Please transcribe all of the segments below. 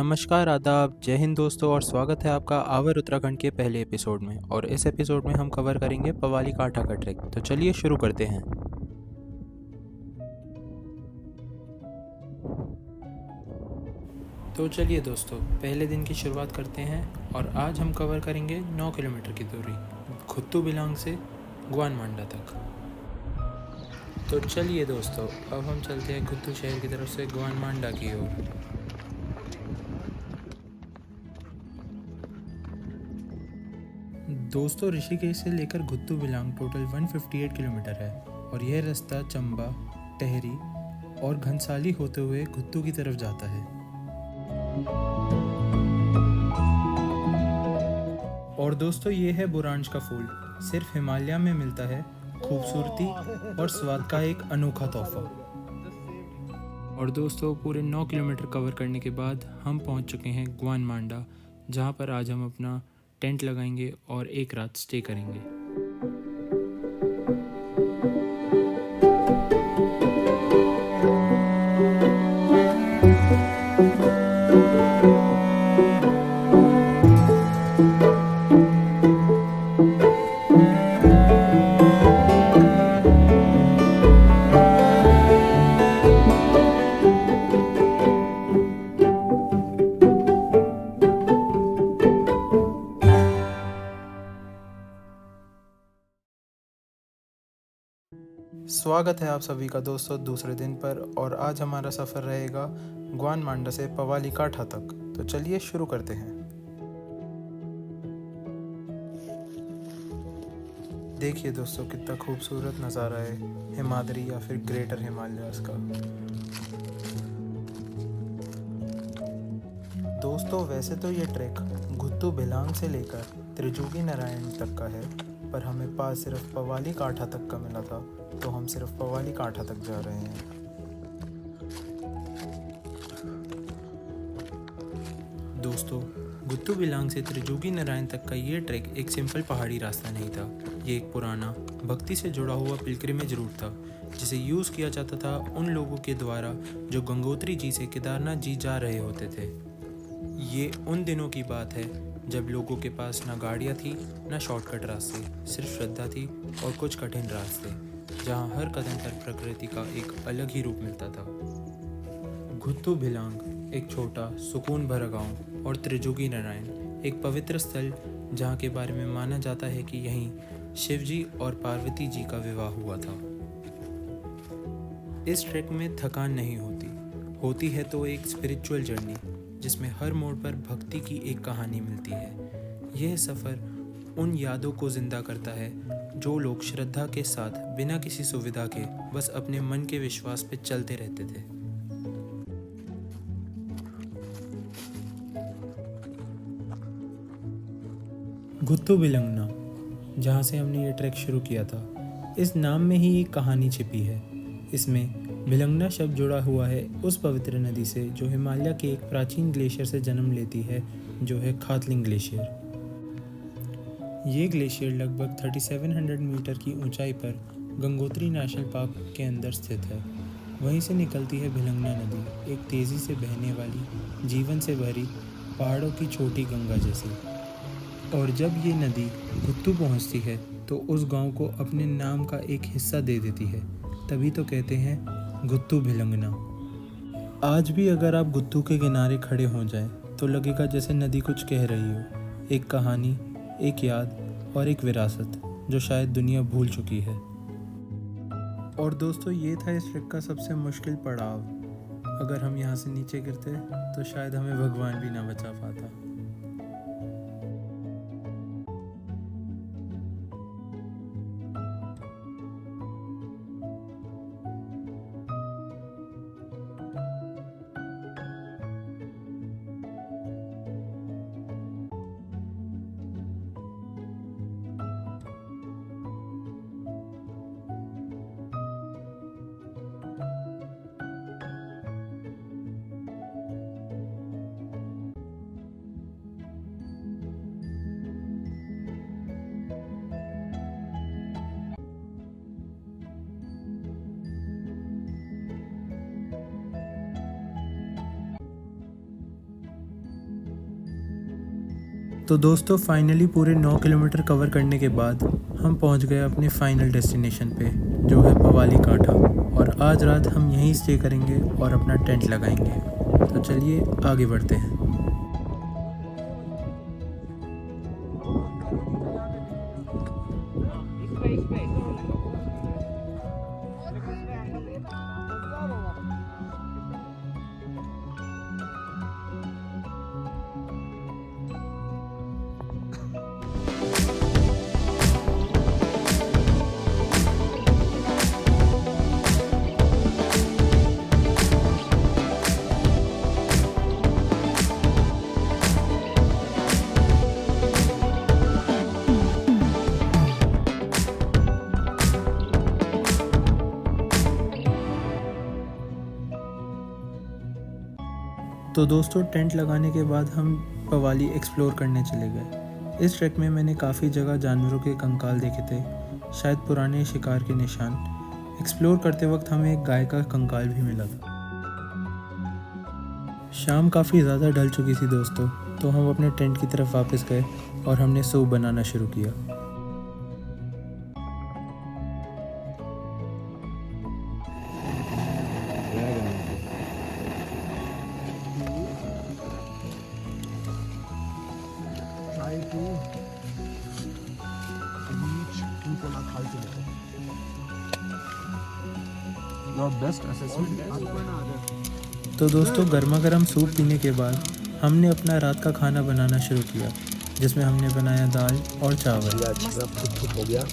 नमस्कार, आदाब, जय हिंद दोस्तों और स्वागत है आपका आवर उत्तराखंड के पहले एपिसोड में। और इस एपिसोड में हम कवर करेंगे पवाली काठा का ट्रैक। तो चलिए शुरू करते हैं। तो चलिए दोस्तों, पहले दिन की शुरुआत करते हैं और आज हम कवर करेंगे 9 किलोमीटर की दूरी खुत्तू बिलांग से गुआन मांडा तक। तो चलिए दोस्तों, अब हम चलते हैं खुत्तू शहर की तरफ से गुआन मांडा की ओर। दोस्तों, ऋषिकेश से लेकर खुत्तू बिलांग टोटल 158 किलोमीटर है और यह रास्ता चंबा, टेहरी और घनसाली होते हुए खुत्तू की तरफ जाता है। और दोस्तों, ये है बुरांश का फूल। सिर्फ हिमालय में मिलता है, खूबसूरती और स्वाद का एक अनोखा तोहफा। और दोस्तों, पूरे 9 किलोमीटर कवर करने के बाद हम पहुंच चुके हैं गुआन मांडा, जहां पर आज हम अपना टेंट लगाएंगे और एक रात स्टे करेंगे। स्वागत है आप सभी का दोस्तों दूसरे दिन पर। और आज हमारा सफ़र रहेगा गुआन मांडा से पवाली काठा तक। तो चलिए शुरू करते हैं। देखिए दोस्तों, कितना खूबसूरत नज़ारा है हिमाद्री या फिर ग्रेटर हिमालयास का। दोस्तों, वैसे तो ये ट्रैक खुत्तू बिलांग से लेकर त्रिजुगी नारायण तक का है, पर हमें पास सिर्फ पवाली काठा तक का मिला था, तो हम सिर्फ पवाली काठा तक जा रहे हैं। दोस्तों, खुत्तू बिलांग से त्रिजुगी नारायण तक का ये ट्रैक एक सिंपल पहाड़ी रास्ता नहीं था। ये एक पुराना भक्ति से जुड़ा हुआ पिलग्रिमेज रूट था, जिसे यूज़ किया जाता था उन लोगों के द्वारा जो गंगोत्री जी से केदारनाथ जी जा रहे होते थे। ये उन दिनों की बात है जब लोगों के पास ना गाड़ियाँ थी, ना शॉर्टकट रास्ते, सिर्फ श्रद्धा थी और कुछ कठिन रास्ते, जहाँ हर कदम पर प्रकृति का एक अलग ही रूप मिलता था। खुत्तू बिलांग एक छोटा सुकून भरा गांव और त्रिजुगी नारायण एक पवित्र स्थल, जहाँ के बारे में माना जाता है कि यहीं शिवजी और पार्वती जी का विवाह हुआ था। इस ट्रैक में थकान नहीं होती है तो एक स्पिरिचुअल जर्नी, जिसमें हर मोड़ पर भक्ति की एक कहानी मिलती है। यह सफ़र उन यादों को जिंदा करता है जो लोग श्रद्धा के साथ बिना किसी सुविधा के बस अपने मन के विश्वास पे चलते रहते थे। खुत्तू बिलंगना, जहाँ से हमने ये ट्रैक शुरू किया था, इस नाम में ही एक कहानी छिपी है। इसमें बिलंगना शब्द जुड़ा हुआ है उस पवित्र नदी से जो हिमालय के एक प्राचीन ग्लेशियर से जन्म लेती है, जो है खातलिंग ग्लेशियर। ये ग्लेशियर लगभग 3700 मीटर की ऊंचाई पर गंगोत्री नेशनल पार्क के अंदर स्थित है। वहीं से निकलती है बिलंगना नदी, एक तेज़ी से बहने वाली, जीवन से भरी, पहाड़ों की छोटी गंगा जैसी। और जब ये नदी खुत्तू पहुंचती है तो उस गांव को अपने नाम का एक हिस्सा दे देती है। तभी तो कहते हैं खुत्तू बिलंगना। आज भी अगर आप खुत्तू के किनारे खड़े हो जाएं तो लगेगा जैसे नदी कुछ कह रही हो, एक कहानी, एक याद और एक विरासत जो शायद दुनिया भूल चुकी है। और दोस्तों, ये था इस ट्रैक का सबसे मुश्किल पड़ाव। अगर हम यहाँ से नीचे गिरते तो शायद हमें भगवान भी ना बचा पाता। तो दोस्तों फाइनली पूरे 9 किलोमीटर कवर करने के बाद हम पहुंच गए अपने फाइनल डेस्टिनेशन पे, जो है पवाली कांठा। और आज रात हम यहीं स्टे करेंगे और अपना टेंट लगाएंगे। तो चलिए आगे बढ़ते हैं। तो दोस्तों टेंट लगाने के बाद हम पवाली एक्सप्लोर करने चले गए। इस ट्रैक में मैंने काफ़ी जगह जानवरों के कंकाल देखे थे, शायद पुराने शिकार के निशान। एक्सप्लोर करते वक्त हमें एक गाय का कंकाल भी मिला था। शाम काफ़ी ज़्यादा ढल चुकी थी दोस्तों, तो हम अपने टेंट की तरफ वापस गए और हमने सूप बनाना शुरू किया। Try to reach people at high level. Your best assessment. तो दोस्तों गर्मा गर्म सूप पीने के बाद हमने अपना रात का खाना बनाना शुरू किया, जिसमें हमने बनाया दाल और चावल। हो गया।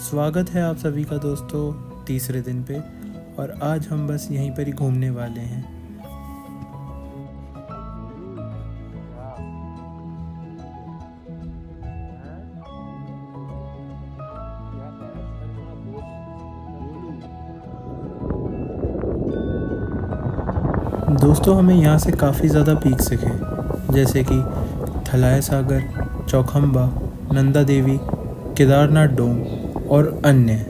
स्वागत है आप सभी का दोस्तों तीसरे दिन पे, और आज हम बस यहीं पर ही घूमने वाले हैं। दोस्तों हमें यहाँ से काफ़ी ज़्यादा पीक दिखे, जैसे कि थलाय सागर, चौखंबा, नंदा देवी, केदारनाथ डोम और अन्य।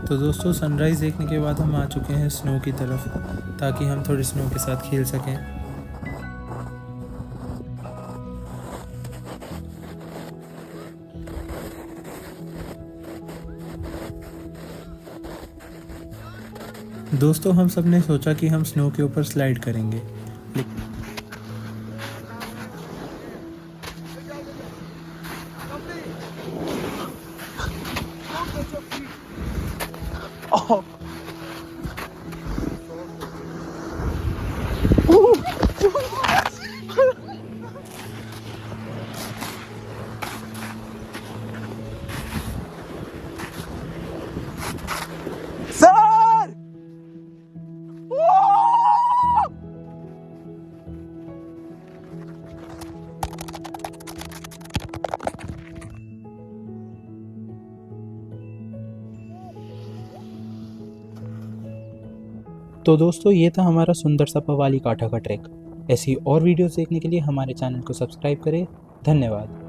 तो दोस्तों सनराइज़ देखने के बाद हम आ चुके हैं स्नो की तरफ, ताकि हम थोड़ी स्नो के साथ खेल सकें। दोस्तों हम सब ने सोचा कि हम स्नो के ऊपर स्लाइड करेंगे, Oh. Sir! तो दोस्तों ये था हमारा सुंदर सा पवाली कांठा का ट्रैक। ऐसी और वीडियोस देखने के लिए हमारे चैनल को सब्सक्राइब करें। धन्यवाद।